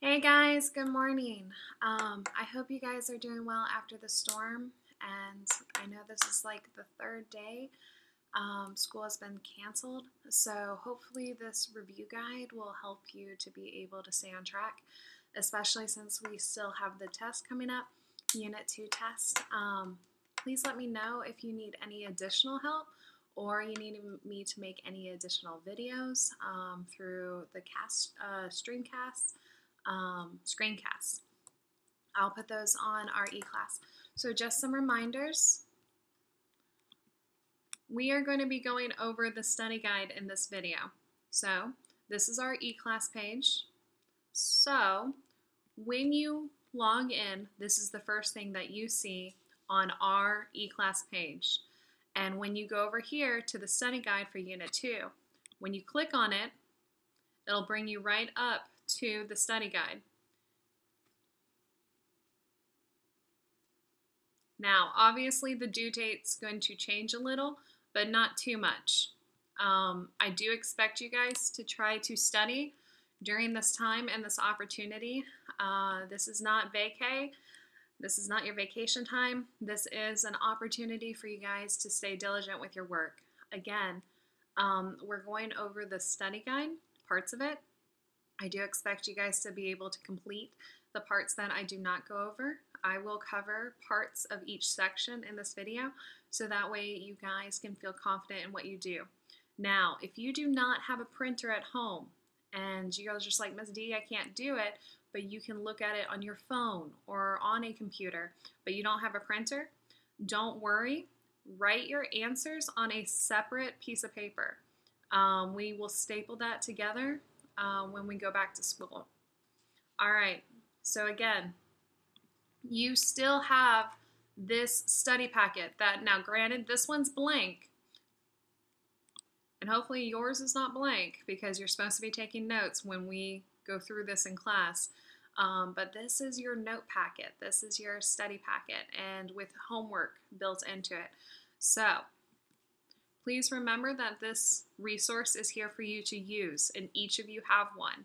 Hey guys, good morning. I hope you guys are doing well after the storm, and I know this is like the third day. School has been canceled, so hopefully this review guide will help you to be able to stay on track, especially since we still have the test coming up, Unit 2 test. Please let me know if you need any additional help or you need me to make any additional videos through the screencasts. I'll put those on our e-class. So just some reminders. We are going to be going over the study guide in this video. So this is our e-class page. So when you log in, this is the first thing that you see on our e-class page. And when you go over here to the study guide for Unit 2, when you click on it, it'll bring you right up to the study guide. Now, obviously the due date's going to change a little, but not too much. I do expect you guys to try to study during this time and this opportunity. This is not vacay. This is not your vacation time. This is an opportunity for you guys to stay diligent with your work. Again, we're going over the study guide, parts of it. I do expect you guys to be able to complete the parts that I do not go over. I will cover parts of each section in this video, so that way you guys can feel confident in what you do. Now, if you do not have a printer at home and you guys are just like, Ms. D, I can't do it, but you can look at it on your phone or on a computer, but you don't have a printer, don't worry. Write your answers on a separate piece of paper. We will staple that together when we go back to school. All right, so again, you still have this study packet that, now granted, this one's blank, and hopefully yours is not blank because you're supposed to be taking notes when we go through this in class. But this is your note packet. This is your study packet, and with homework built into it. So please remember that this resource is here for you to use, and each of you have one.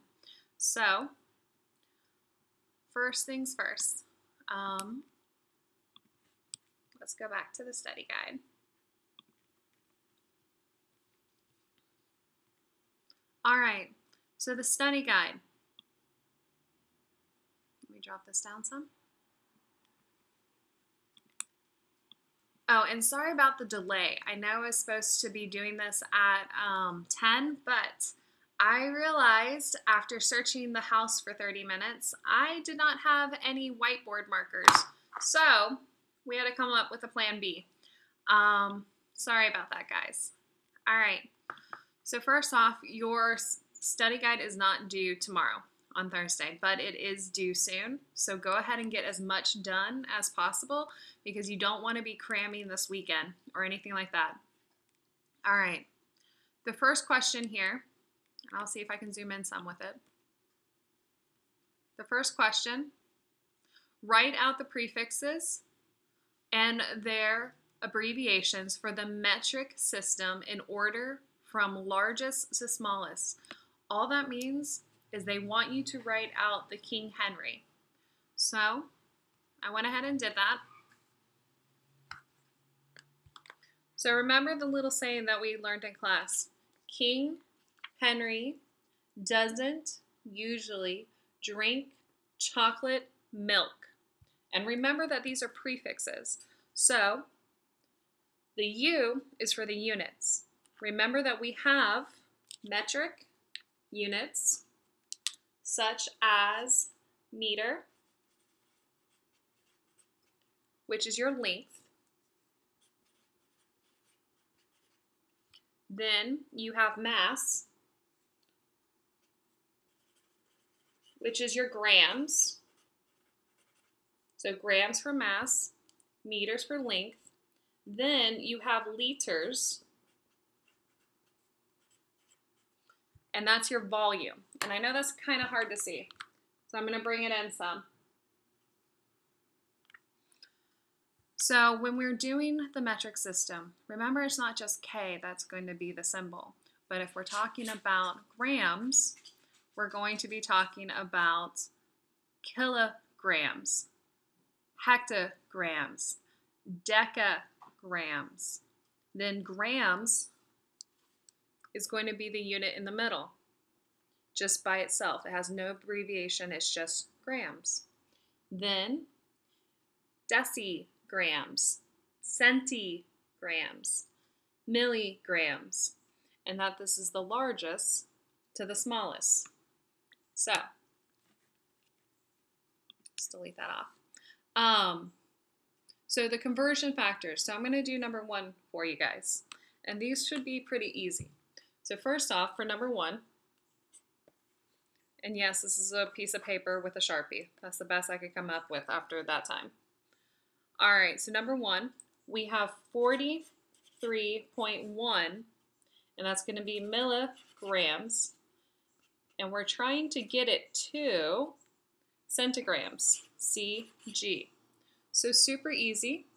So first things first, let's go back to the study guide. All right, so the study guide. Let me drop this down some. Oh, and sorry about the delay. I know I was supposed to be doing this at 10, but I realized after searching the house for 30 minutes, I did not have any whiteboard markers. So we had to come up with a plan B. Sorry about that, guys. All right. So first off, your study guide is not due tomorrow on Thursday, but it is due soon. So go ahead and get as much done as possible because you don't want to be cramming this weekend or anything like that. All right. The first question here, and I'll see if I can zoom in some with it. The first question, write out the prefixes and their abbreviations for the metric system in order from largest to smallest. All that means is they want you to write out the King Henry. So I went ahead and did that. So remember the little saying that we learned in class. King Henry doesn't usually drink chocolate milk. And remember that these are prefixes. So the U is for the units. Remember that we have metric units such as meter, which is your length. Then you have mass, which is your grams. So grams for mass, meters for length. Then you have liters, and that's your volume. And I know that's kind of hard to see, so I'm going to bring it in some. So when we're doing the metric system, remember it's not just K that's going to be the symbol, but if we're talking about grams, we're going to be talking about kilograms, hectograms, decagrams. Then grams is going to be the unit in the middle, just by itself. It has no abbreviation, it's just grams. Then decigrams, centigrams, milligrams, and that this is the largest to the smallest. So, let's delete that off. So the conversion factors. So I'm going to do number 1 for you guys. And these should be pretty easy. So first off, for number 1, and yes, this is a piece of paper with a Sharpie. That's the best I could come up with after that time. All right, so number 1, we have 43.1, and that's going to be milligrams. And we're trying to get it to centigrams, CG. So super easy.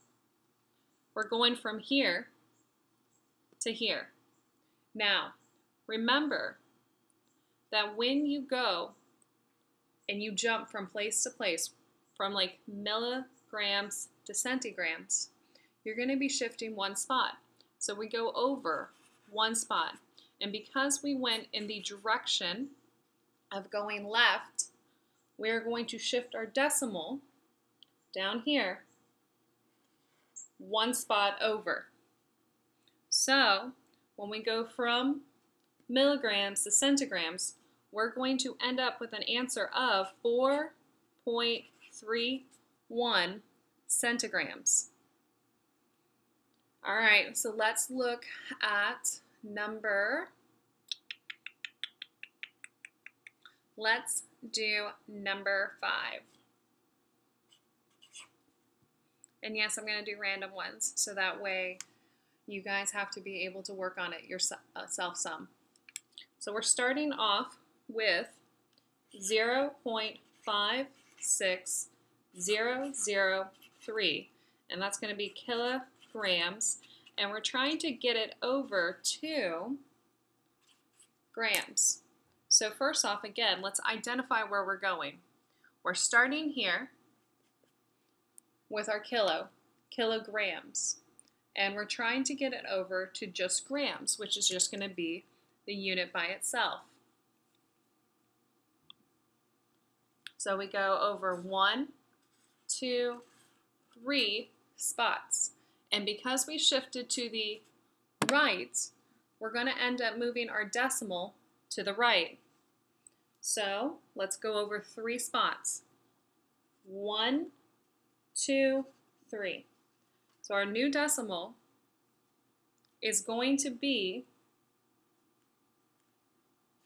We're going from here to here. Now, remember that when you go and you jump from place to place, from like milligrams to centigrams, you're going to be shifting one spot. So we go over one spot. And because we went in the direction of going left, we are going to shift our decimal down here one spot over. So when we go from milligrams to centigrams, we're going to end up with an answer of 4.31 centigrams. All right, so let's look at let's do number 5. And yes, I'm going to do random ones, so that way you guys have to be able to work on it yourself some. So we're starting off with 0.56003, and that's going to be kilograms, and we're trying to get it over to grams. So first off, again, let's identify where we're going. We're starting here with our kilograms, and we're trying to get it over to just grams, which is just going to be the unit by itself. So we go over 1, 2, 3 spots, and because we shifted to the right, we're going to end up moving our decimal to the right. So let's go over 3 spots. 1, 2, 3. So our new decimal is going to be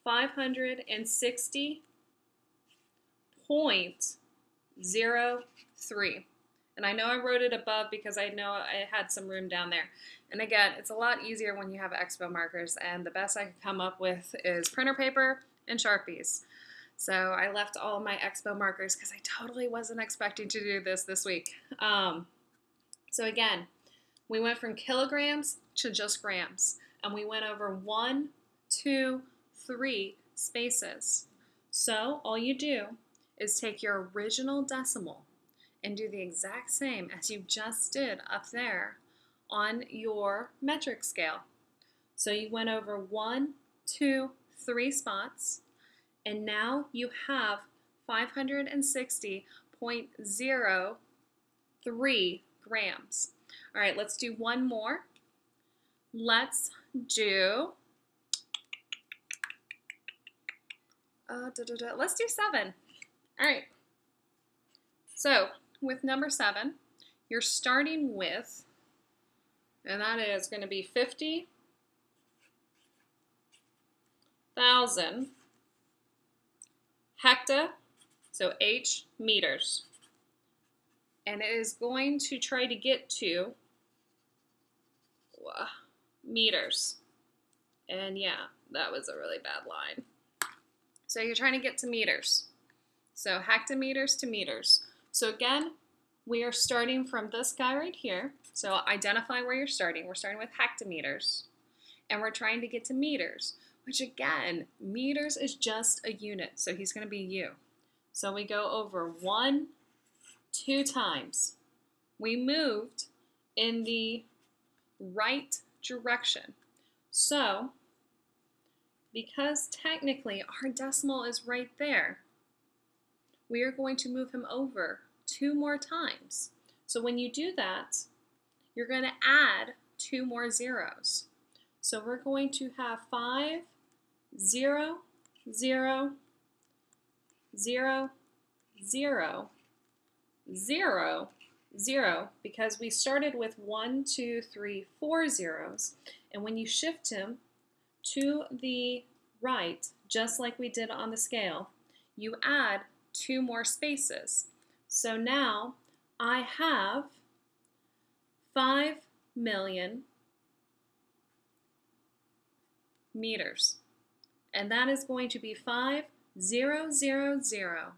560.03. And I know I wrote it above because I know I had some room down there. And again, it's a lot easier when you have Expo markers, and the best I could come up with is printer paper and Sharpies. So I left all my Expo markers because I totally wasn't expecting to do this week. So again, we went from kilograms to just grams, and we went over 1, 2, 3 spaces. So all you do is take your original decimal and do the exact same as you just did up there on your metric scale. So you went over 1, 2, 3 spots, and now you have 560.03 grams. All right, let's do one more. Let's do, let's do 7. All right. So with number 7, you're starting with, and that is going to be 50,000 hecta, so H meters. And it is going to try to get to meters. And yeah, that was a really bad line. So you're trying to get to meters. So hectometers to meters. So again, we are starting from this guy right here. So identify where you're starting. We're starting with hectometers. And we're trying to get to meters, which again, meters is just a unit. So he's going to be U. So we go over 1, 2 times. We moved in the right direction. So, because technically our decimal is right there, we are going to move him over 2 more times. So when you do that, you're going to add 2 more zeros. So we're going to have 5, 0, 0, 0, 0, 0, 0, because we started with 1, 2, 3, 4 zeros. And when you shift him to the right, just like we did on the scale, you add 2 more spaces. So now I have 5 million meters. And that is going to be 5, 0, 0, 0,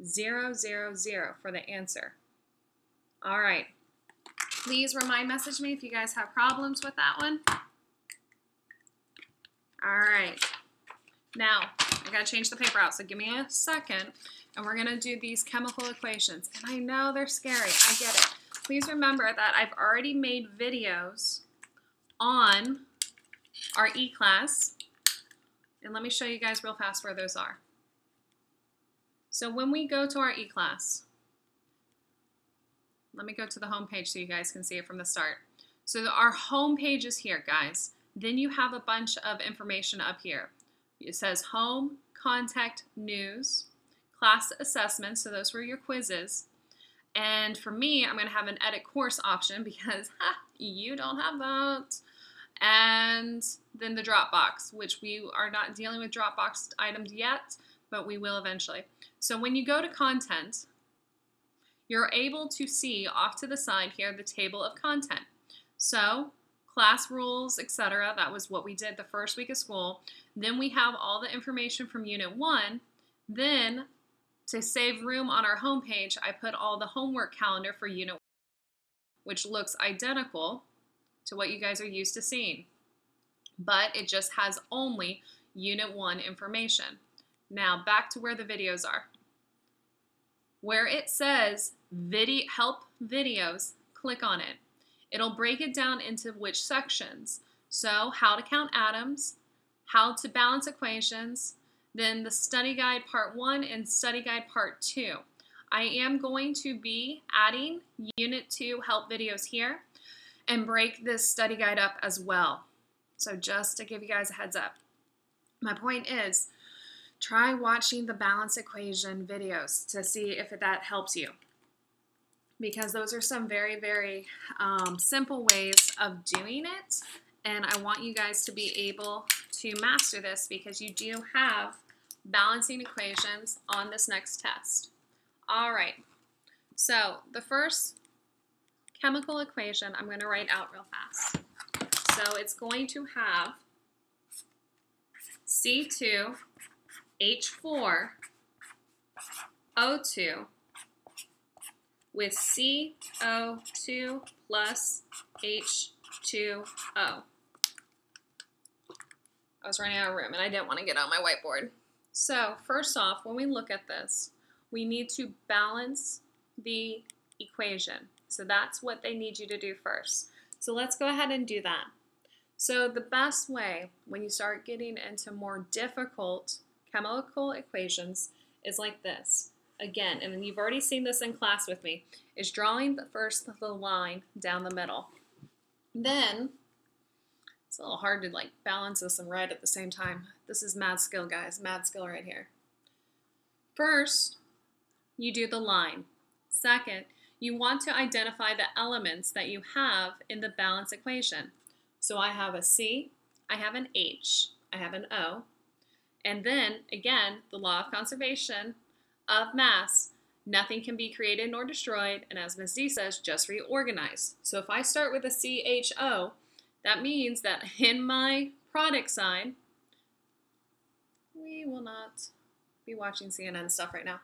0, 0, 0 for the answer. All right. Please remind message me if you guys have problems with that one. All right. Now, I gotta change the paper out, so give me a second, and we're gonna do these chemical equations. And I know they're scary, I get it. Please remember that I've already made videos on our E-class, and let me show you guys real fast where those are. So when we go to our E-class, let me go to the home page so you guys can see it from the start. So our home page is here, guys. Then you have a bunch of information up here. It says home, contact, news, class assessments, so those were your quizzes. And for me, I'm going to have an edit course option because you don't have that. And then the Dropbox, which we are not dealing with Dropbox items yet, but we will eventually. So when you go to content, you're able to see off to the side here the table of content. So class rules, etc. That was what we did the first week of school. Then we have all the information from Unit 1. Then, to save room on our home page, I put all the homework calendar for Unit 1, which looks identical to what you guys are used to seeing. But it just has only Unit 1 information. Now, back to where the videos are. Where it says help videos, click on it. It'll break it down into which sections. So, how to count atoms, how to balance equations, then the study guide part 1 and study guide part 2. I am going to be adding Unit 2 help videos here and break this study guide up as well. So just to give you guys a heads up. My point is, try watching the balance equation videos to see if that helps you. Because those are some very, very simple ways of doing it. And I want you guys to be able to master this because you do have balancing equations on this next test. All right. So the first chemical equation I'm going to write out real fast. So it's going to have C2H4O2 with CO2 plus H2O. I was running out of room and I didn't want to get on my whiteboard. So first off, when we look at this, we need to balance the equation. So that's what they need you to do first. So let's go ahead and do that. So the best way when you start getting into more difficult chemical equations is like this. Again, and you've already seen this in class with me, is drawing the line down the middle. Then, it's a little hard to like balance this and write at the same time. This is mad skill, guys, mad skill right here. First, you do the line. Second, you want to identify the elements that you have in the balance equation. So I have a C, I have an H, I have an O, and then, again, the law of conservation of mass, nothing can be created nor destroyed, and as Ms. D says, just reorganize. So if I start with a CHO, that means that in my product side, we will not be watching CNN stuff right now.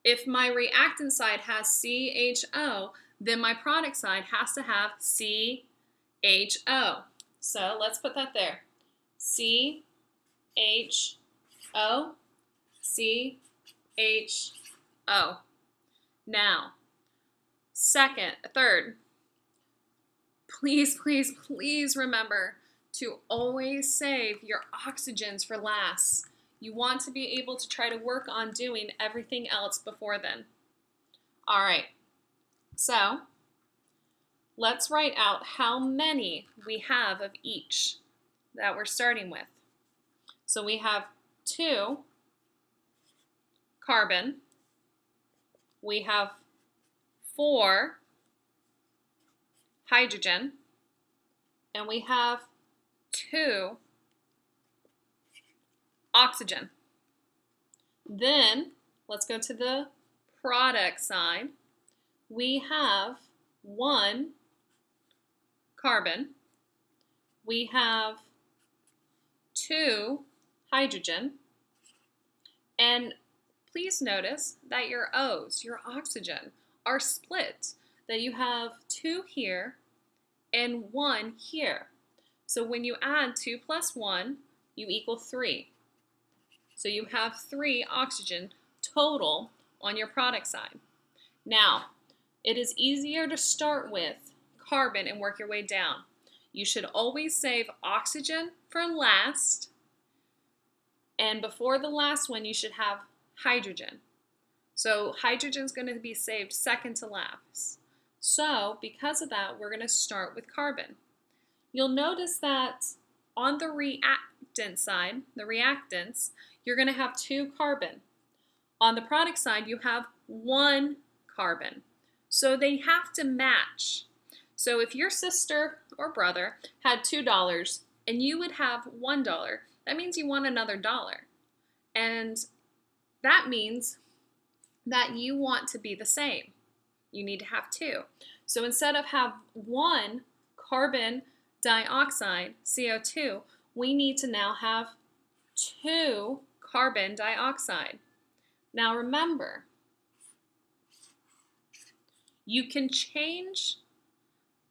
If my reactant side has CHO, then my product side has to have CHO. So let's put that there. CHO, CHO. HO. Now, third, please, please, please remember to always save your oxygens for last. You want to be able to try to work on doing everything else before then. All right, so let's write out how many we have of each that we're starting with. So we have 2 carbon, we have 4 hydrogen, and we have 2 oxygen. Then let's go to the product side. We have 1 carbon, we have 2 hydrogen, and please notice that your O's, your oxygen, are split, that you have 2 here and 1 here. So when you add 2 plus 1, you equal 3. So you have 3 oxygen total on your product side. Now, it is easier to start with carbon and work your way down. You should always save oxygen for last, and before the last one, you should have hydrogen. So hydrogen is going to be saved second to last. So because of that, we're going to start with carbon. You'll notice that on the reactant side, the reactants, you're going to have 2 carbon. On the product side, you have 1 carbon. So they have to match. So if your sister or brother had $2 and you would have $1, that means you want another $1. And that means that you want to be the same. You need to have 2. So instead of have 1 carbon dioxide, CO2, we need to now have 2 carbon dioxide. Now remember, you can change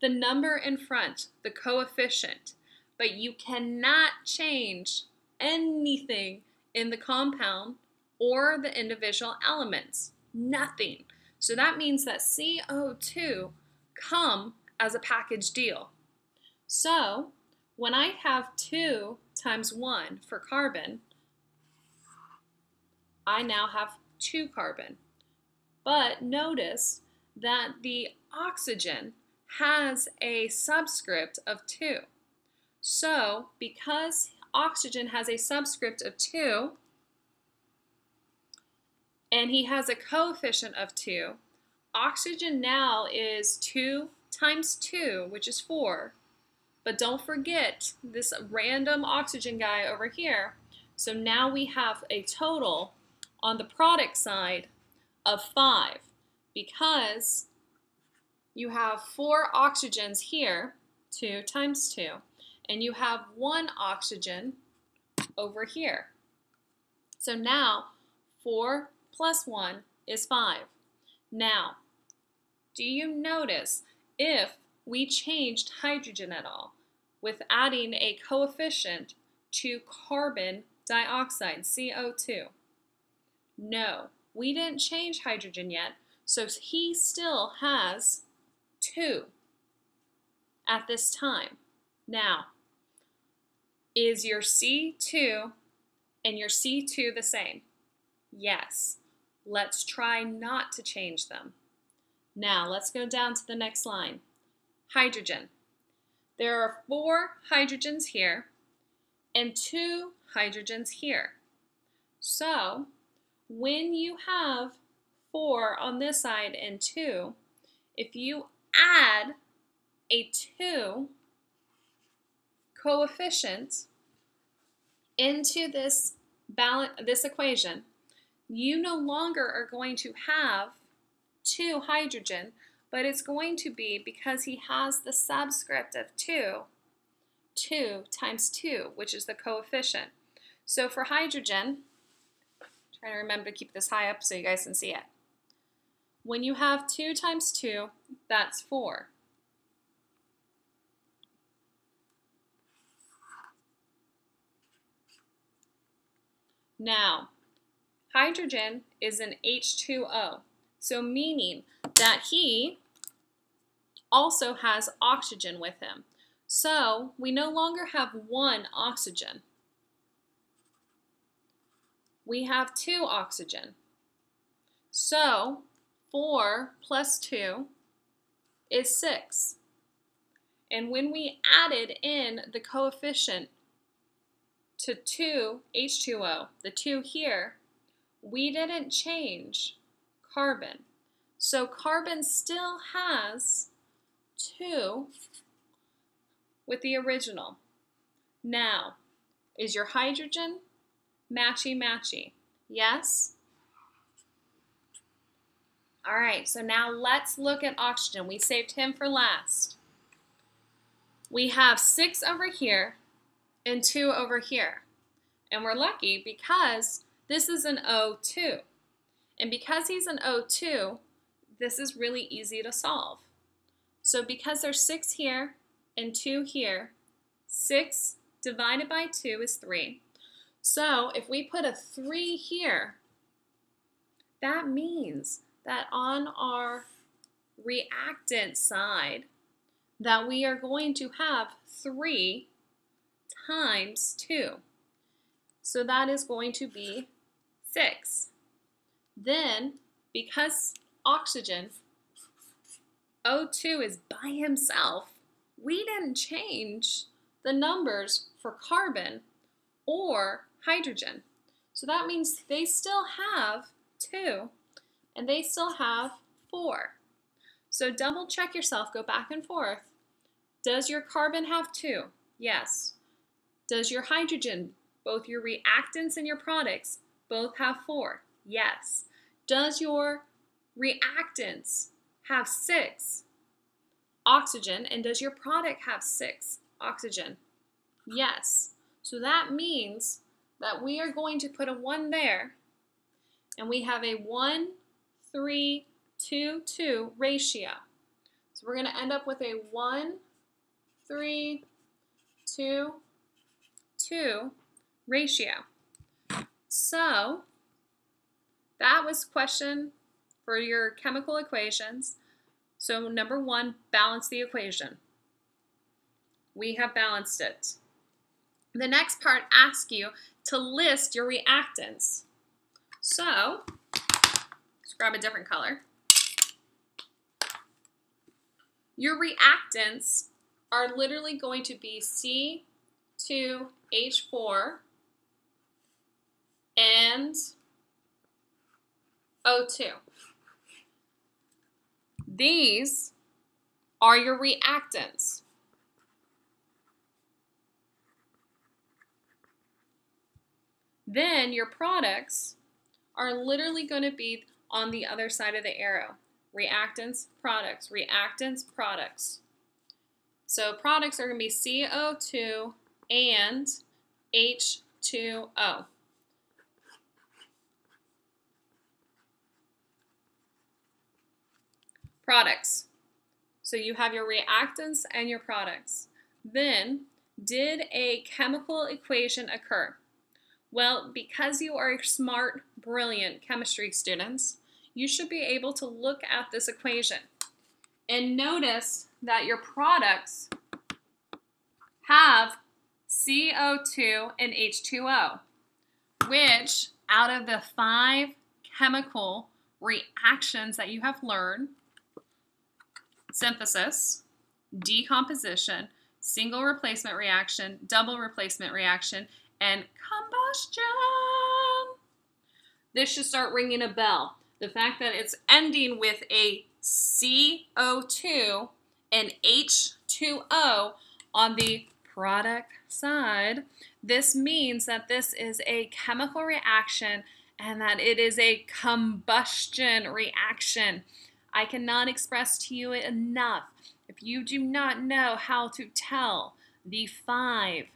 the number in front, the coefficient, but you cannot change anything in the compound or the individual elements. Nothing. So that means that CO2 come as a package deal. So when I have 2 times 1 for carbon, I now have 2 carbon. But notice that the oxygen has a subscript of 2. So because oxygen has a subscript of 2, and he has a coefficient of 2, oxygen now is 2 times 2, which is 4. But don't forget this random oxygen guy over here. So now we have a total on the product side of 5, because you have 4 oxygens here, 2 times 2, and you have 1 oxygen over here. So now 4 plus 1 is 5. Now, do you notice if we changed hydrogen at all with adding a coefficient to carbon dioxide, CO2? No, we didn't change hydrogen yet, so he still has 2 at this time. Now, is your C2 and your C2 the same? Yes. Let's try not to change them. Now, let's go down to the next line. Hydrogen. There are 4 hydrogens here and 2 hydrogens here. So, when you have 4 on this side and 2, if you add a 2 coefficient into this equation, you no longer are going to have 2 hydrogen, but it's going to be, because he has the subscript of 2, 2 times 2, which is the coefficient. So for hydrogen, trying to remember to keep this high up so you guys can see it. When you have 2 times 2, that's 4. Now, hydrogen is an H2O. So meaning that he also has oxygen with him. So we no longer have one oxygen. We have two oxygen. So 4 plus 2 is 6. And when we added in the coefficient to 2 H2O, the 2 here, we didn't change carbon. So carbon still has 2 with the original. Now, is your hydrogen matchy-matchy? Yes? All right, so now let's look at oxygen. We saved him for last. We have 6 over here and 2 over here. And we're lucky because this is an O2. And because he's an O2, this is really easy to solve. So because there's 6 here and 2 here, 6 divided by 2 is 3. So if we put a 3 here, that means that on our reactant side, that we are going to have 3 times 2. So that is going to be 6. Then, because oxygen, O2 is by himself, we didn't change the numbers for carbon or hydrogen. So that means they still have 2 and they still have 4. So double check yourself, go back and forth. Does your carbon have 2? Yes. Does your hydrogen, both your reactants and your products, both have 4? Yes. Does your reactants have 6 oxygen, and does your product have 6 oxygen? Yes. So that means that we are going to put a 1 there, and we have a 1, 3, 2, 2 ratio. So we're going to end up with a 1, 3, 2, 2 ratio. So that was question for your chemical equations. So number 1, balance the equation. We have balanced it. The next part asks you to list your reactants. So let's grab a different color. Your reactants are literally going to be C2H4 and O2. These are your reactants. Then your products are literally going to be on the other side of the arrow. Reactants, products, reactants, products. So products are going to be CO2 and H2O. Products. So you have your reactants and your products. Then, did a chemical equation occur? Well, because you are smart, brilliant chemistry students, you should be able to look at this equation and notice that your products have CO2 and H2O, which out of the 5 chemical reactions that you have learned, synthesis, decomposition, single replacement reaction, double replacement reaction, and combustion. This should start ringing a bell. The fact that it's ending with a CO2 and H2O on the product side, this means that this is a chemical reaction and that it is a combustion reaction. I cannot express to you enough. If you do not know how to tell the 5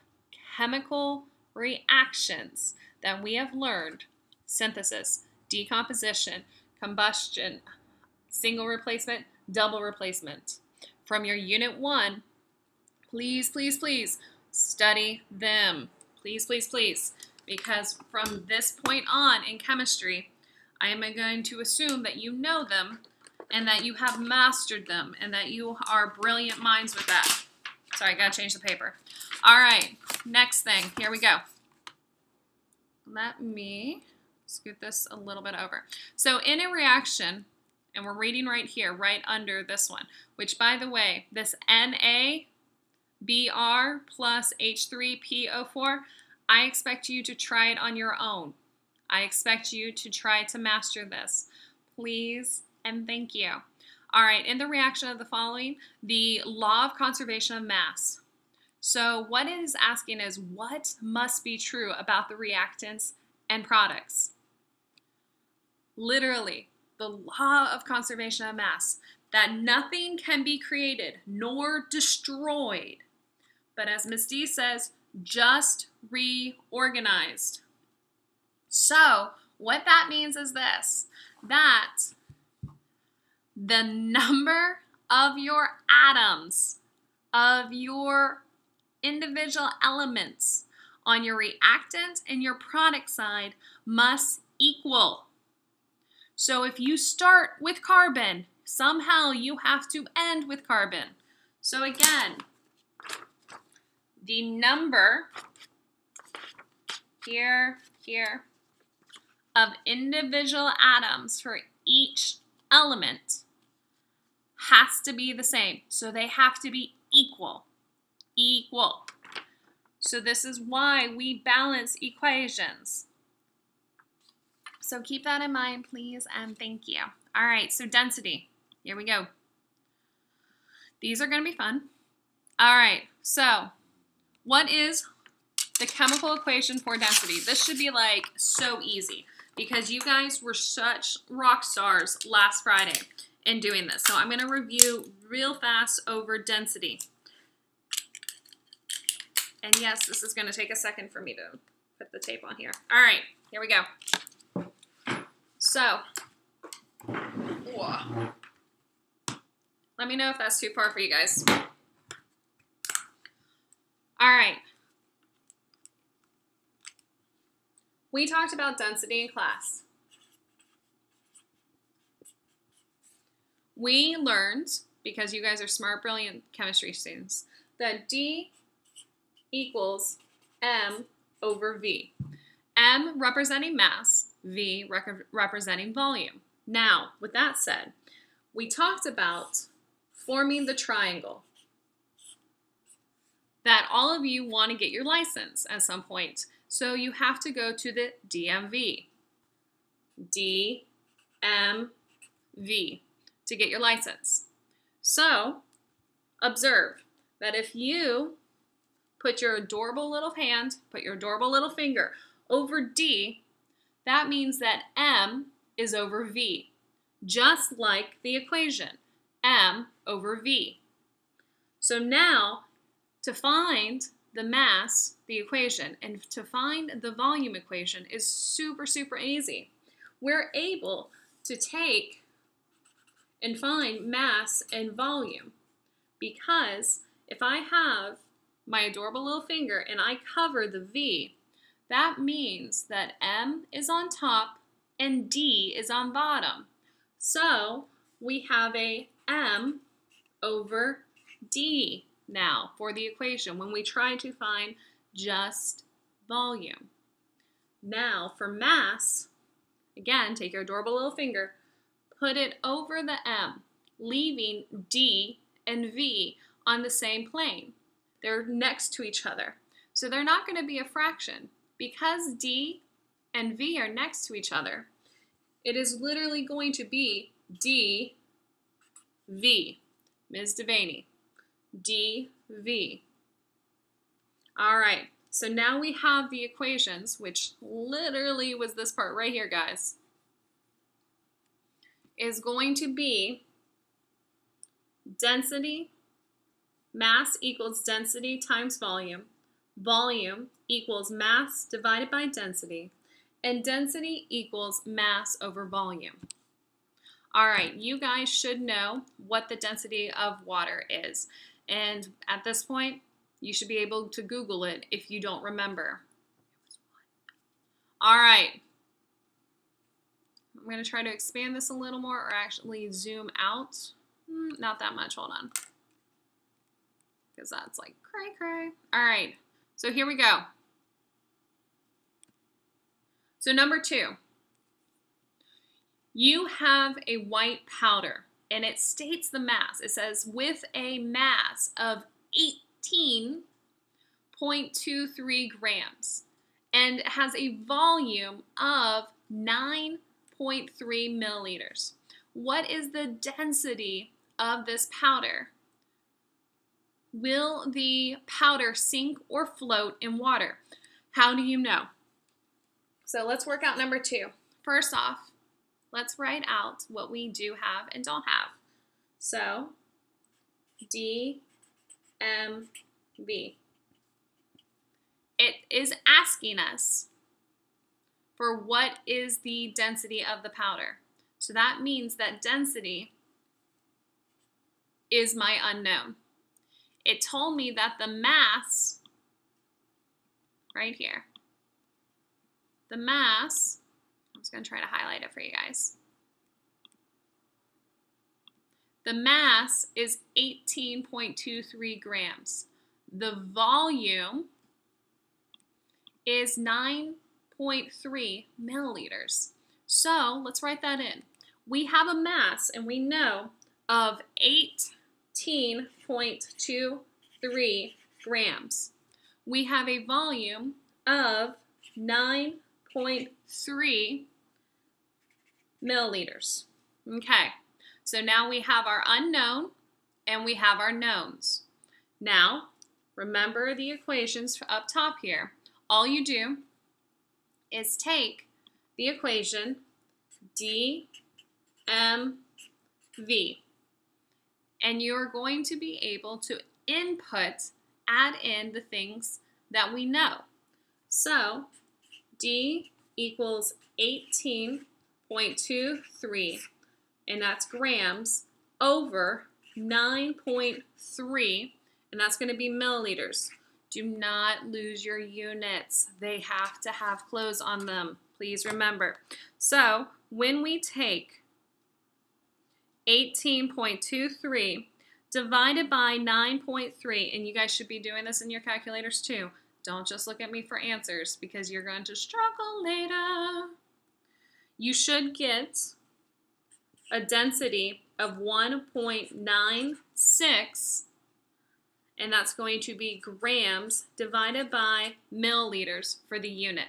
chemical reactions that we have learned, synthesis, decomposition, combustion, single replacement, double replacement, from your Unit 1, please, please, please study them. Please, please, please. because from this point on in chemistry, I am going to assume that you know them and that you have mastered them and that you are brilliant minds with that. Sorry, I gotta change the paper. All right, next thing, here we go. Let me scoot this a little bit over. So in a reaction, and we're reading right here, right under this one, which by the way, this NaBr plus H3PO4, I expect you to try it on your own. I expect you to try to master this. Please and thank you. All right, in the reaction of the following, the law of conservation of mass. So what it is asking is, what must be true about the reactants and products? Literally, the law of conservation of mass, that nothing can be created nor destroyed, but as Ms. D says, just reorganized. So what that means is this, that the number of your atoms, of your individual elements on your reactant and your product side must equal. So if you start with carbon, somehow you have to end with carbon. So again, the number here of individual atoms for each element has to be the same. So they have to be equal. Equal. So this is why we balance equations. So keep that in mind, please, and thank you. All right, so density. Here we go. These are going to be fun. All right, so what is the chemical equation for density? This should be like so easy because you guys were such rock stars last Friday in doing this. So I'm going to review real fast over density. And yes, this is going to take a second for me to put the tape on here. All right, here we go. So, let me know if that's too far for you guys. All right. We talked about density in class. We learned, because you guys are smart, brilliant chemistry students, that D equals M over V. M representing mass, V representing volume. Now, with that said, we talked about forming the triangle that all of you want to get your license at some point. So you have to go to the DMV. DMV to get your license. So observe that if you put your adorable little hand, put your adorable little finger over D, that means that M is over V, just like the equation, M over V. So now, to find the mass, the equation, and to find the volume equation is super, super easy. We're able to take and find mass and volume because if I have my adorable little finger and I cover the V, that means that M is on top and D is on bottom. So we have a M over D now for the equation when we try to find just volume. Now for mass, again, take your adorable little finger, put it over the M, leaving D and V on the same plane. They're next to each other. So they're not going to be a fraction. Because D and V are next to each other, it is literally going to be DV. Ms. Devaney, DV. All right, so now we have the equations, which literally was this part right here, guys, is going to be density, mass equals density times volume. Volume equals mass divided by density, and density equals mass over volume. All right, you guys should know what the density of water is. And at this point, you should be able to Google it if you don't remember. All right. I'm going to try to expand this a little more or actually zoom out. Not that much. Hold on. Because that's like cray cray. All right. So here we go. So number 2. You have a white powder, and it states the mass. It says with a mass of 18.23 grams, and it has a volume of 9.3 milliliters. What is the density of this powder? Will the powder sink or float in water? How do you know? So let's work out number 2. First off, let's write out what we do have and don't have. So, DMV. It is asking us for what is the density of the powder. So that means that density is my unknown. It told me that the mass, right here, the mass, I'm just going to try to highlight it for you guys. The mass is 18.23 grams. The volume is 9.3 milliliters. So let's write that in. We have a mass, and we know, of 18.23 grams. We have a volume of 9.3 milliliters. Okay, so now we have our unknown and we have our knowns. Now, remember the equations up top here. All you do is take the equation DMV, and you're going to be able to add in the things that we know. So, D equals 18.23, and that's grams, over 9.3, and that's going to be milliliters. Do not lose your units. They have to have close on them. Please remember. So, when we take 18.23 divided by 9.3, and you guys should be doing this in your calculators too. Don't just look at me for answers because you're going to struggle later. You should get a density of 1.96, and that's going to be grams divided by milliliters for the unit.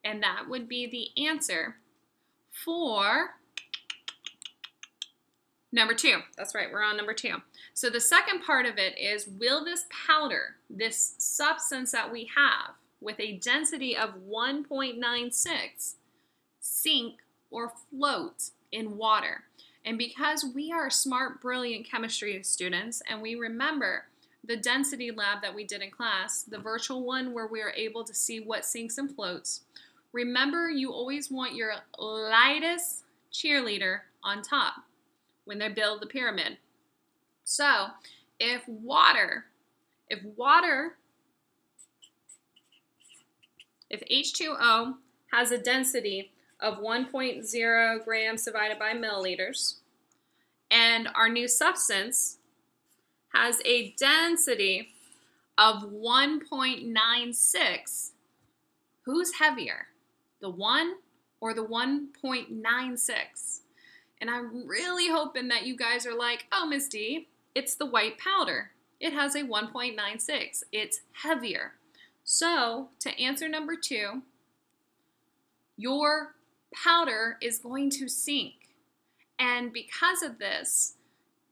And that would be the answer for number 2. That's right, we're on number 2. So the second part of it is, will this powder, this substance that we have with a density of 1.96, sink or float in water? And because we are smart, brilliant chemistry students, and we remember the density lab that we did in class, the virtual one where we are able to see what sinks and floats, remember you always want your lightest cheerleader on top when they build the pyramid. So if H2O has a density of 1.0 grams divided by milliliters, and our new substance has a density of 1.96, who's heavier, the 1 or the 1.96? And I'm really hoping that you guys are like, oh, Miss D, it's the white powder. It has a 1.96. It's heavier. So to answer number 2, your powder is going to sink. And because of this,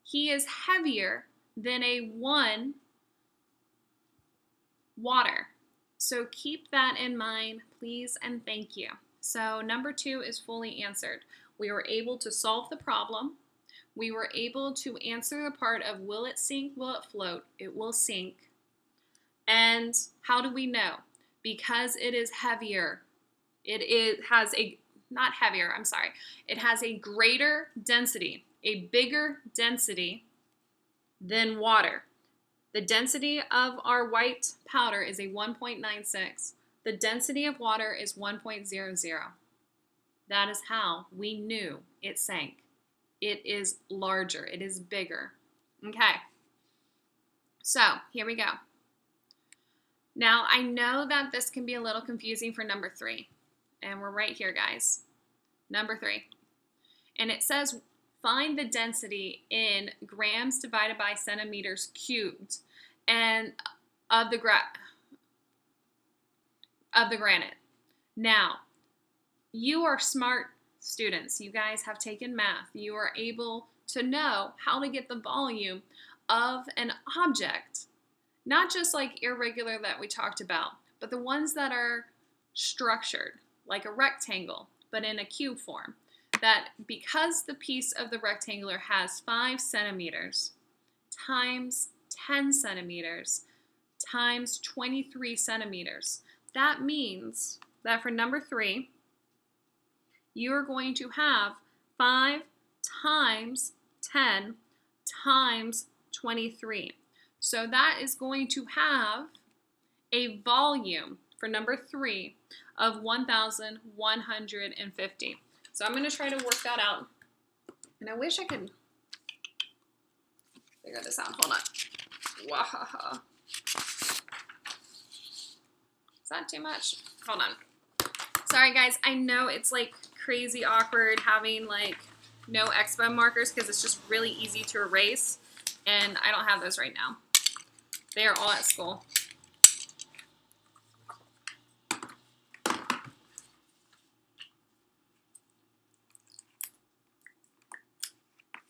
he is heavier than a 1 water. So keep that in mind, please, and thank you. So number 2 is fully answered. We were able to solve the problem. We were able to answer the part of will it sink, will it float? It will sink. And how do we know? Because it is heavier. It has a greater density, a bigger density than water. The density of our white powder is a 1.96. The density of water is 1.00. That is how we knew it sank. It is larger. It is bigger. Okay. So here we go. Now I know that this can be a little confusing for number 3. And we're right here, guys. Number 3. And it says find the density in grams divided by centimeters cubed and of the granite. Now, you are smart students. You guys have taken math. You are able to know how to get the volume of an object, not just like irregular that we talked about, but the ones that are structured, like a rectangle, but in a cube form. That because the piece of the rectangular has 5 centimeters times 10 centimeters times 23 centimeters, that means that for number 3, you are going to have 5 times 10 times 23. So that is going to have a volume for number 3 of 1,150. So I'm going to try to work that out. And I wish I could figure this out. Hold on. Wahaha. Is that too much? Hold on. Sorry, guys. I know it's like crazy awkward having like no expo markers because it's just really easy to erase. And I don't have those right now. They are all at school.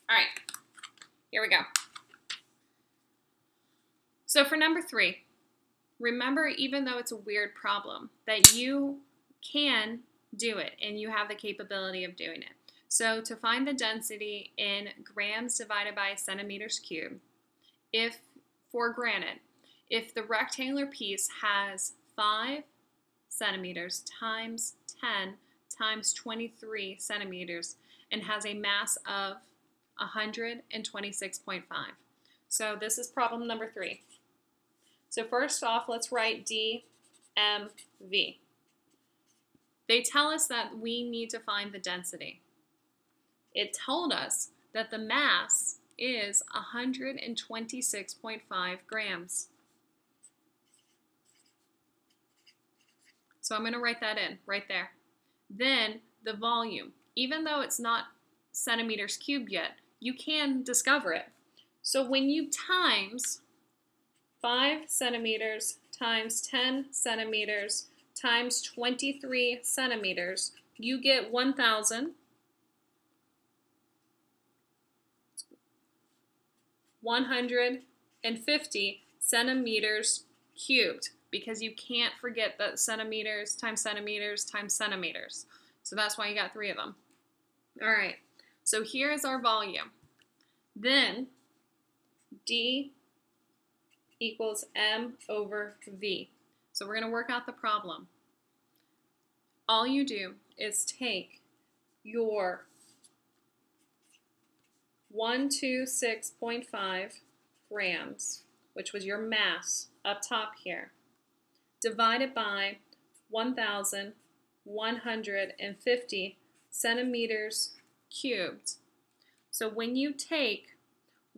All right, here we go. So for number 3, remember, even though it's a weird problem, that you can do it and you have the capability of doing it. So to find the density in grams divided by centimeters cubed, if for granite, if the rectangular piece has 5 centimeters times 10 times 23 centimeters and has a mass of 126.5. So this is problem number 3. So first off, let's write DMV. They tell us that we need to find the density. It told us that the mass is 126.5 grams. So I'm going to write that in right there. Then the volume, even though it's not centimeters cubed yet, you can discover it. So when you times 5 centimeters times 10 centimeters times 23 centimeters, you get 1,150 centimeters cubed, because you can't forget that centimeters times centimeters times centimeters. So that's why you got 3 of them. All right, so here is our volume. Then D equals M over V. So we're going to work out the problem. All you do is take your 126.5 grams, which was your mass up top here, divided by 1,150 centimeters cubed. So when you take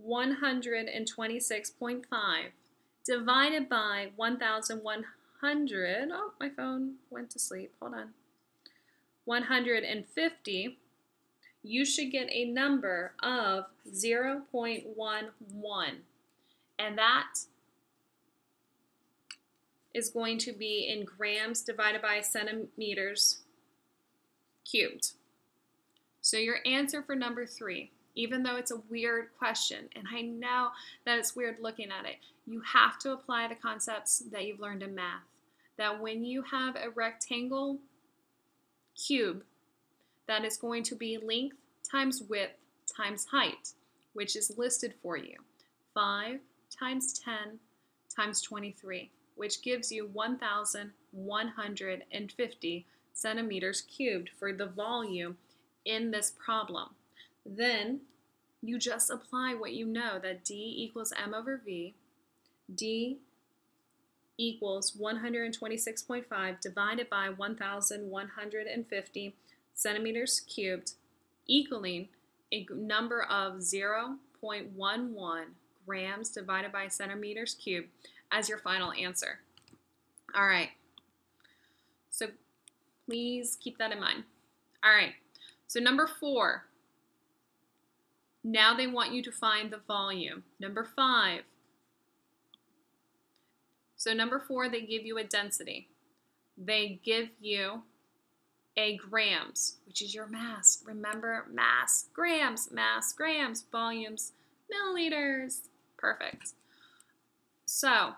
126.5 divided by 1,100, oh, my phone went to sleep, hold on, 150, you should get a number of 0.11, and that is going to be in grams divided by centimeters cubed. So your answer for number 3, even though it's a weird question, and I know that it's weird looking at it, you have to apply the concepts that you've learned in math. That when you have a rectangle cube, that is going to be length times width times height, which is listed for you. 5 times 10 times 23, which gives you 1,150 centimeters cubed for the volume in this problem. Then you just apply what you know, that D equals M over V. D equals 126.5 divided by 1,150 centimeters cubed, equaling a number of 0.11 grams divided by centimeters cubed as your final answer. All right, so please keep that in mind. All right, so number 4, now they want you to find the volume. Number 5, so number 4, they give you a density. They give you a grams, which is your mass. Remember, mass, grams, volumes, milliliters. Perfect. So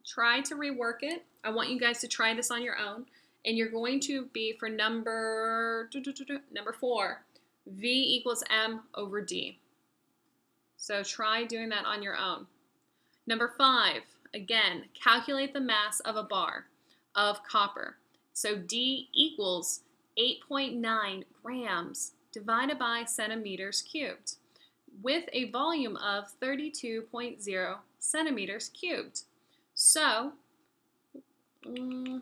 try to rework it. I want you guys to try this on your own. And you're going to be, for number 4, V equals M over D. So try doing that on your own. Number 5, again, calculate the mass of a bar of copper. So D equals 8.9 grams divided by centimeters cubed with a volume of 32.0 centimeters cubed. So I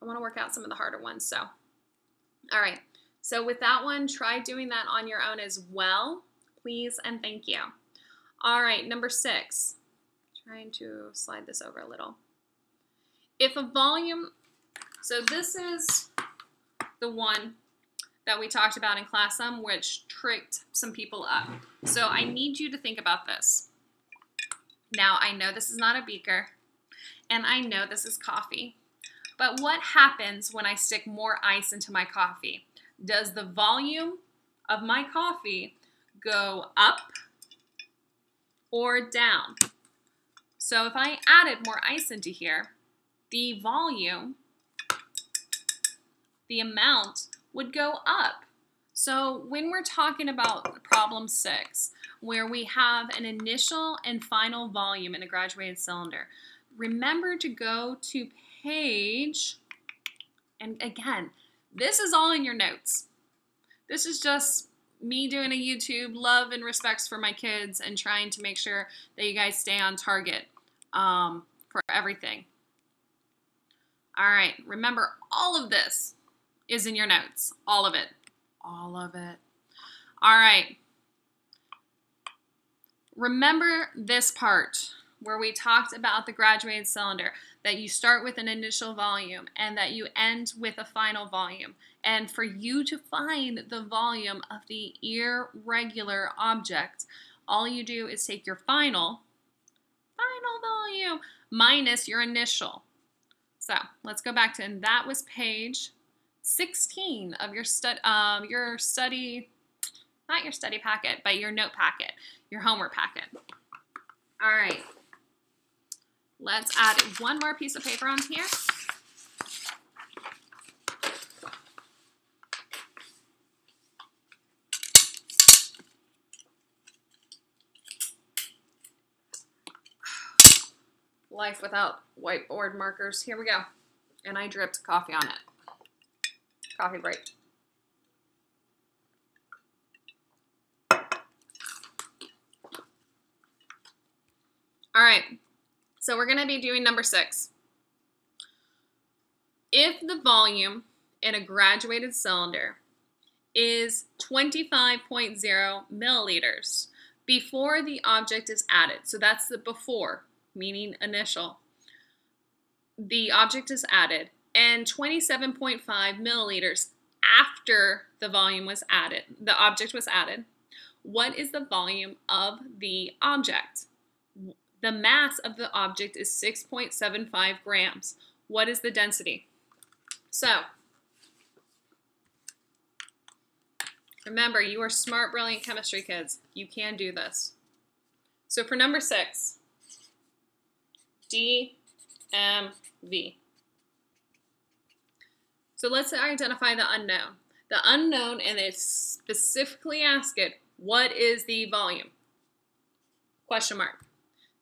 want to work out some of the harder ones. So, all right. So with that one, try doing that on your own as well, please and thank you. All right, number 6. Trying to slide this over a little. If a volume, so this is the one that we talked about in class which tricked some people up. So I need you to think about this. Now, I know this is not a beaker, and I know this is coffee, but what happens when I stick more ice into my coffee? Does the volume of my coffee go up or down? So if I added more ice into here, the volume, the amount would go up. So when we're talking about problem 6, where we have an initial and final volume in a graduated cylinder, remember to go to page, and again, this is all in your notes. This is just me doing a YouTube love and respects for my kids and trying to make sure that you guys stay on target for everything. All right, remember all of this is in your notes. All of it. All of it. All right. Remember this part where we talked about the graduated cylinder, that you start with an initial volume and that you end with a final volume. And for you to find the volume of the irregular object, all you do is take your final volume minus your initial. So let's go back to, and that was page 16 of your study, not your study packet, but your note packet, your homework packet. All right. Let's add one more piece of paper on here. Life without whiteboard markers. Here we go. And I dripped coffee on it. Coffee break. All right. So we're going to be doing number 6. If the volume in a graduated cylinder is 25.0 milliliters before the object is added, so that's the before, meaning initial, the object is added, and 27.5 milliliters after the volume was added, the object was added, what is the volume of the object? The mass of the object is 6.75 grams. What is the density? So, remember, you are smart, brilliant chemistry kids. You can do this. So for number 6, DMV. So let's identify the unknown. The unknown, and they specifically ask it, what is the volume? Question mark.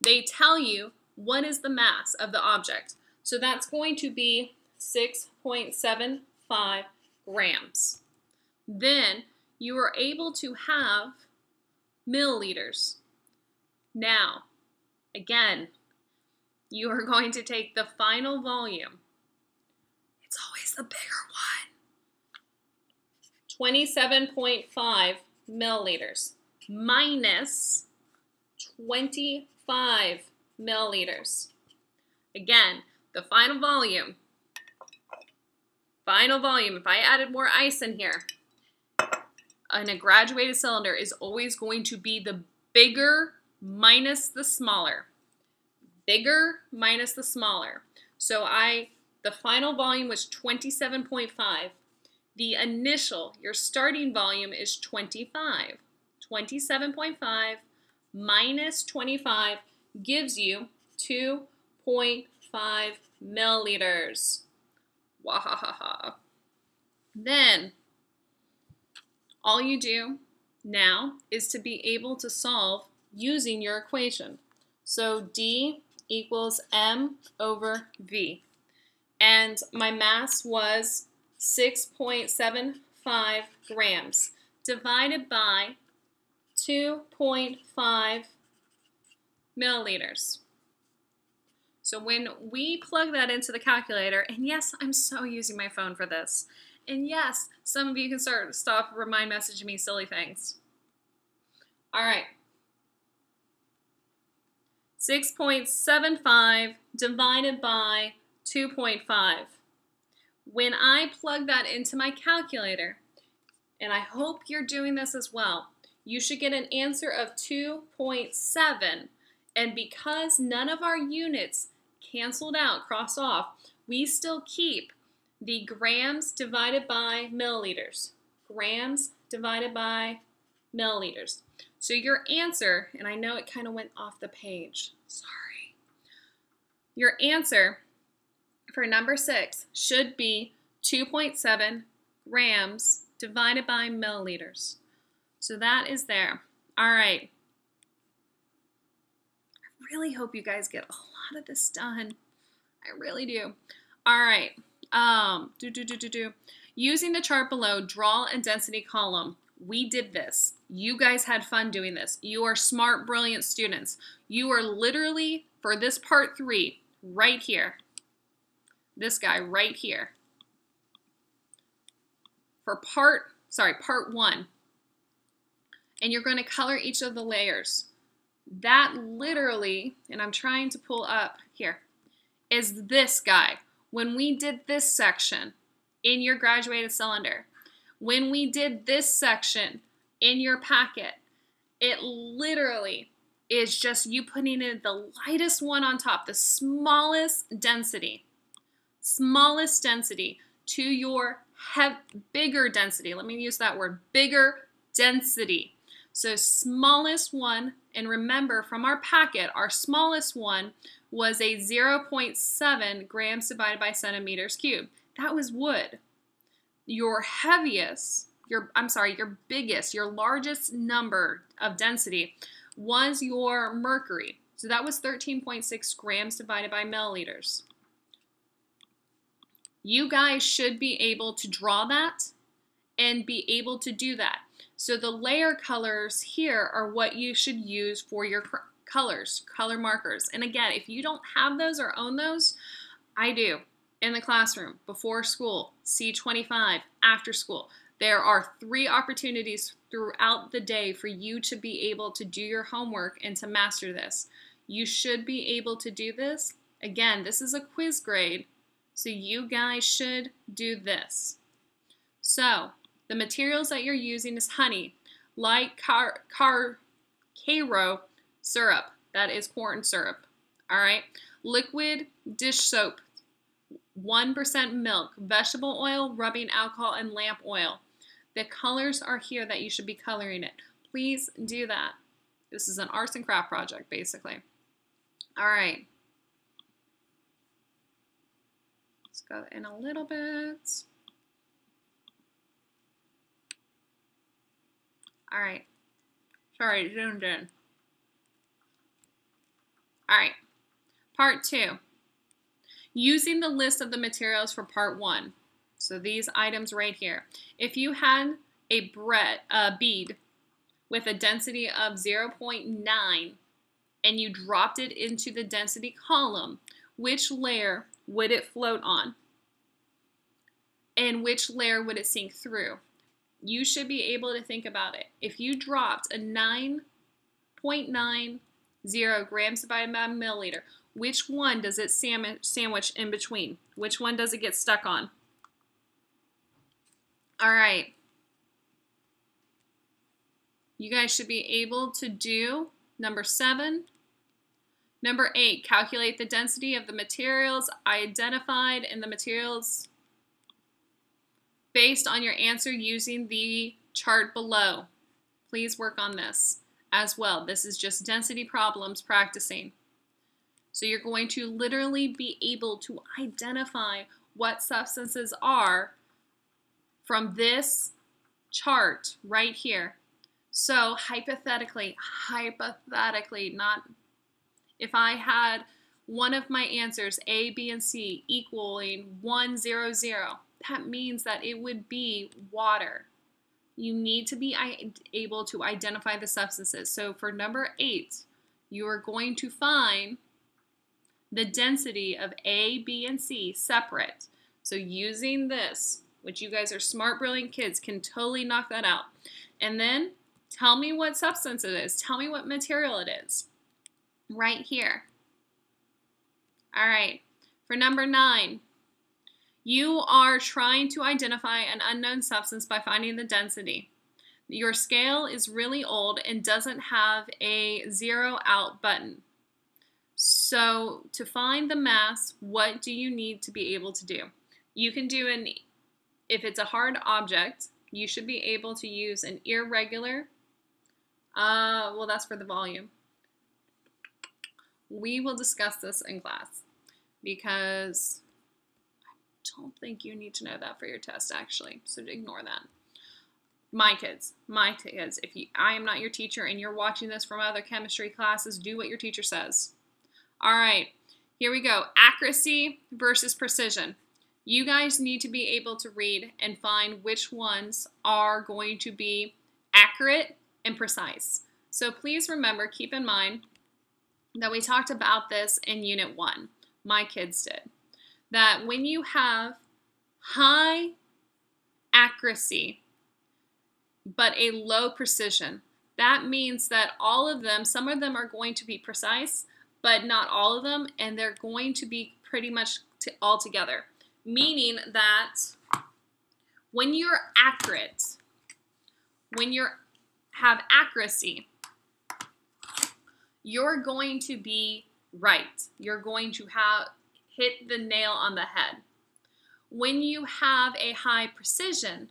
They tell you what is the mass of the object. So that's going to be 6.75 grams. Then you are able to have milliliters. Now, again, you are going to take the final volume. It's always the bigger one. 27.5 milliliters minus 25 milliliters. Again, the final volume, if I added more ice in here, in a graduated cylinder is always going to be the bigger minus the smaller. Bigger minus the smaller. So the final volume was 27.5. The initial, your starting volume is 25. 27.5 minus 25 gives you 2.5 milliliters. Wahahaha. Then, all you do now is to be able to solve using your equation. So D equals M over V. And my mass was 6.75 grams divided by 2.5 milliliters. So when we plug that into the calculator, and yes, I'm so using my phone for this, and yes, some of you can stop remind messaging me silly things. All right. 6.75 divided by 2.5. When I plug that into my calculator, and I hope you're doing this as well, you should get an answer of 2.7. And because none of our units canceled out, crossed off, we still keep the grams divided by milliliters. Grams divided by milliliters. So your answer, and I know it kind of went off the page, sorry. Your answer for number 6 should be 2.7 grams divided by milliliters. So that is there. All right. I really hope you guys get a lot of this done. I really do. All right. Using the chart below, draw a density column. We did this. You guys had fun doing this. You are smart, brilliant students. You are literally, for this part 3, right here. This guy right here. For part 1. And you're going to color each of the layers. That literally, and I'm trying to pull up here, is this guy. When we did this section in your graduated cylinder, when we did this section in your packet, it literally is just you putting in the lightest one on top, the smallest density to your bigger density. Let me use that word, bigger density. So smallest one, and remember from our packet, our smallest one was a 0.7 grams divided by centimeters cubed. That was wood. Your heaviest, your biggest, your largest number of density was your mercury. So that was 13.6 grams divided by milliliters. You guys should be able to draw that and be able to do that. So the layer colors here are what you should use for your colors, color markers. And again, if you don't have those or own those, I do. In the classroom, before school, C25, after school. There are 3 opportunities throughout the day for you to be able to do your homework and to master this. You should be able to do this. Again, this is a quiz grade, so you guys should do this. So, the materials that you're using is honey, light Karo syrup, that is corn syrup, all right? Liquid dish soap, 1% milk, vegetable oil, rubbing alcohol, and lamp oil. The colors are here that you should be coloring it. Please do that. This is an arts and craft project, basically. All right. Let's go in a little bit. All right. Sorry, zoomed in. All right. Part 2. Using the list of the materials for part 1. So these items right here. If you had a bead with a density of 0.9 and you dropped it into the density column, which layer would it float on? And which layer would it sink through? You should be able to think about it. If you dropped a 9.90 grams by milliliter, which one does it sandwich in between? Which one does it get stuck on? All right. You guys should be able to do number 7. Number 8, calculate the density of the materials identified in the materials based on your answer using the chart below. Please work on this as well. This is just density problems practicing. So you're going to literally be able to identify what substances are from this chart right here. So hypothetically, not if I had one of my answers, A, B, and C, equaling 1, 0, 0, that means that it would be water. You need to be able to identify the substances. So for number 8, you are going to find the density of A, B, and C separate. So using this, which you guys are smart, brilliant kids, can totally knock that out. And then tell me what substance it is. Tell me what material it is. Right here. All right. For number 9, you are trying to identify an unknown substance by finding the density. Your scale is really old and doesn't have a zero out button. So to find the mass, what do you need to be able to do? You can do if it's a hard object, you should be able to use an irregular, well, that's for the volume. We will discuss this in class because I don't think you need to know that for your test, actually, so ignore that. My kids, if I am not your teacher and you're watching this from other chemistry classes, do what your teacher says. All right, here we go. Accuracy versus precision. You guys need to be able to read and find which ones are going to be accurate and precise. So please remember, keep in mind that we talked about this in Unit 1. My kids did. That when you have high accuracy but a low precision, that means that all of them, some of them are going to be precise, but not all of them, and they're going to be pretty much all together. Meaning that when you're accurate, when you have accuracy, you're going to be right. You're going to hit the nail on the head. When you have a high precision,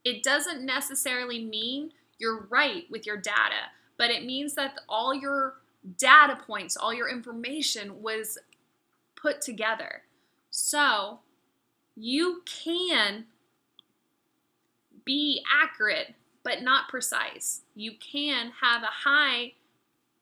it doesn't necessarily mean you're right with your data, but it means that all your data points, all your information was put together. So you can be accurate, but not precise. You can have a high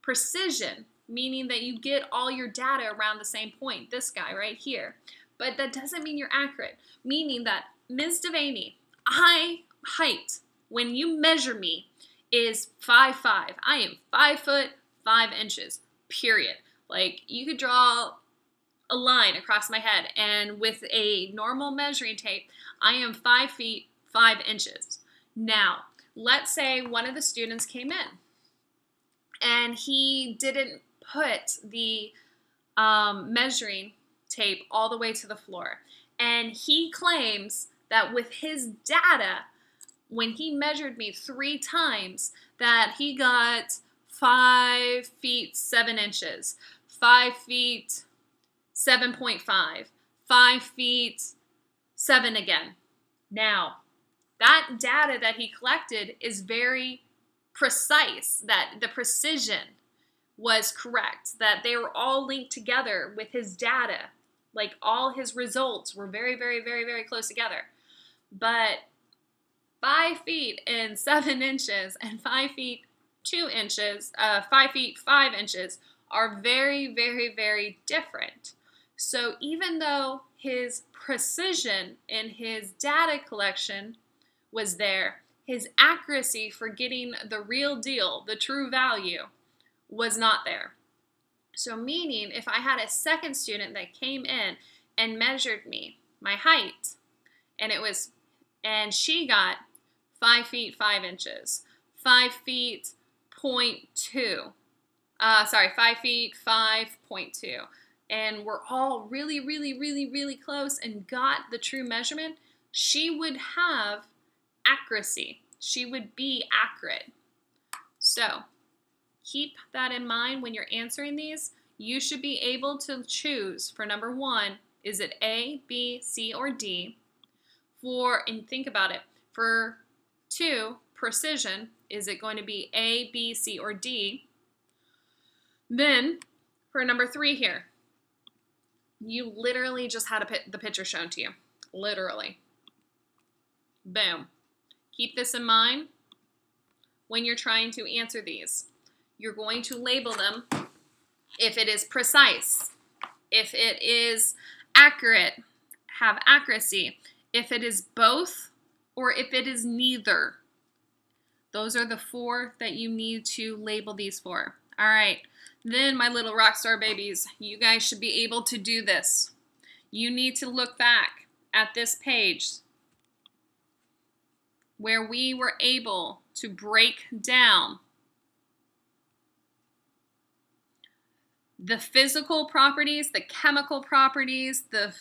precision, meaning that you get all your data around the same point, this guy right here. But that doesn't mean you're accurate, meaning that Ms. Devaney, height, when you measure me, is 5'5". I am 5 foot 5 inches, period. Like, you could draw a line across my head, and with a normal measuring tape, I am 5 feet 5 inches. Now, let's say one of the students came in and he didn't put the measuring tape all the way to the floor. And he claims that with his data, when he measured me 3 times, that he got 5 feet 7 inches, 5 feet 7.5, 5 feet 7 again. Now, that data that he collected is very precise, that the precision was correct, that they were all linked together with his data. Like, all his results were very, very, very, very close together. But 5 feet and 7 inches and 5 feet 2 inches, 5 feet 5 inches are very, very, very different. So even though his precision in his data collection was there, his accuracy for getting the real deal, the true value, was not there. So meaning if I had a second student that came in and measured me, my height, and she got 5 feet 5 inches, 5 feet 0.2, 5 feet 5.2, and we're all really, really, really, really close and got the true measurement, she would have accuracy. She would be accurate. So keep that in mind when you're answering these. You should be able to choose for number 1, is it A, B, C, or D? And think about it, for 2, precision, is it going to be A, B, C, or D? Then for number 3 here, you literally just had the picture shown to you. Literally. Boom. Keep this in mind when you're trying to answer these. You're going to label them if it is precise, if it is accurate, have accuracy, if it is both, or if it is neither. Those are the 4 that you need to label these for. All right. Then, my little rock star babies, you guys should be able to do this. You need to look back at this page where we were able to break down the physical properties, the chemical properties, the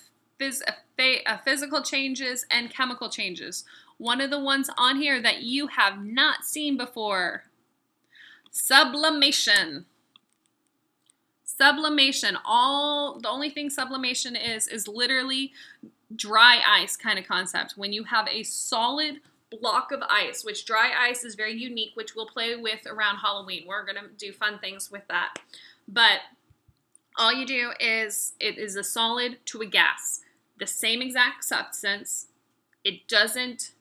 physical changes and chemical changes. One of the ones on here that you have not seen before, sublimation. Sublimation, the only thing sublimation is literally dry ice kind of concept. When you have a solid block of ice, which dry ice is very unique, which we'll play with around Halloween. We're going to do fun things with that. But all you do is, it is a solid to a gas. The same exact substance. It doesn't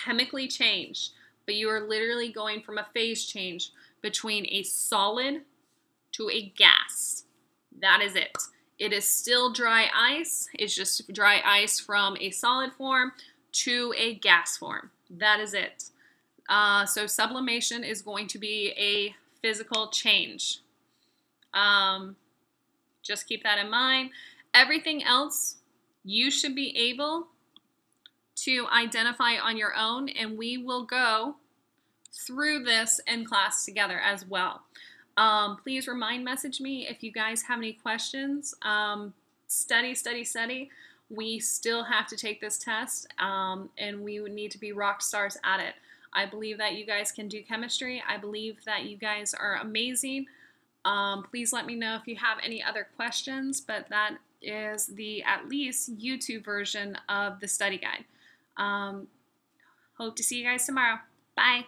chemically change, but you are literally going from a phase change between a solid to a gas. That is it. It is still dry ice. It's just dry ice from a solid form to a gas form. That is it. So sublimation is going to be a physical change. Just keep that in mind. Everything else you should be able to identify on your own, and we will go through this in class together as well. Please message me if you guys have any questions. Study, study, study. We still have to take this test, and we would need to be rock stars at it. I believe that you guys can do chemistry. I believe that you guys are amazing. Please let me know if you have any other questions, but that is the, at least, YouTube version of the study guide. Hope to see you guys tomorrow. Bye.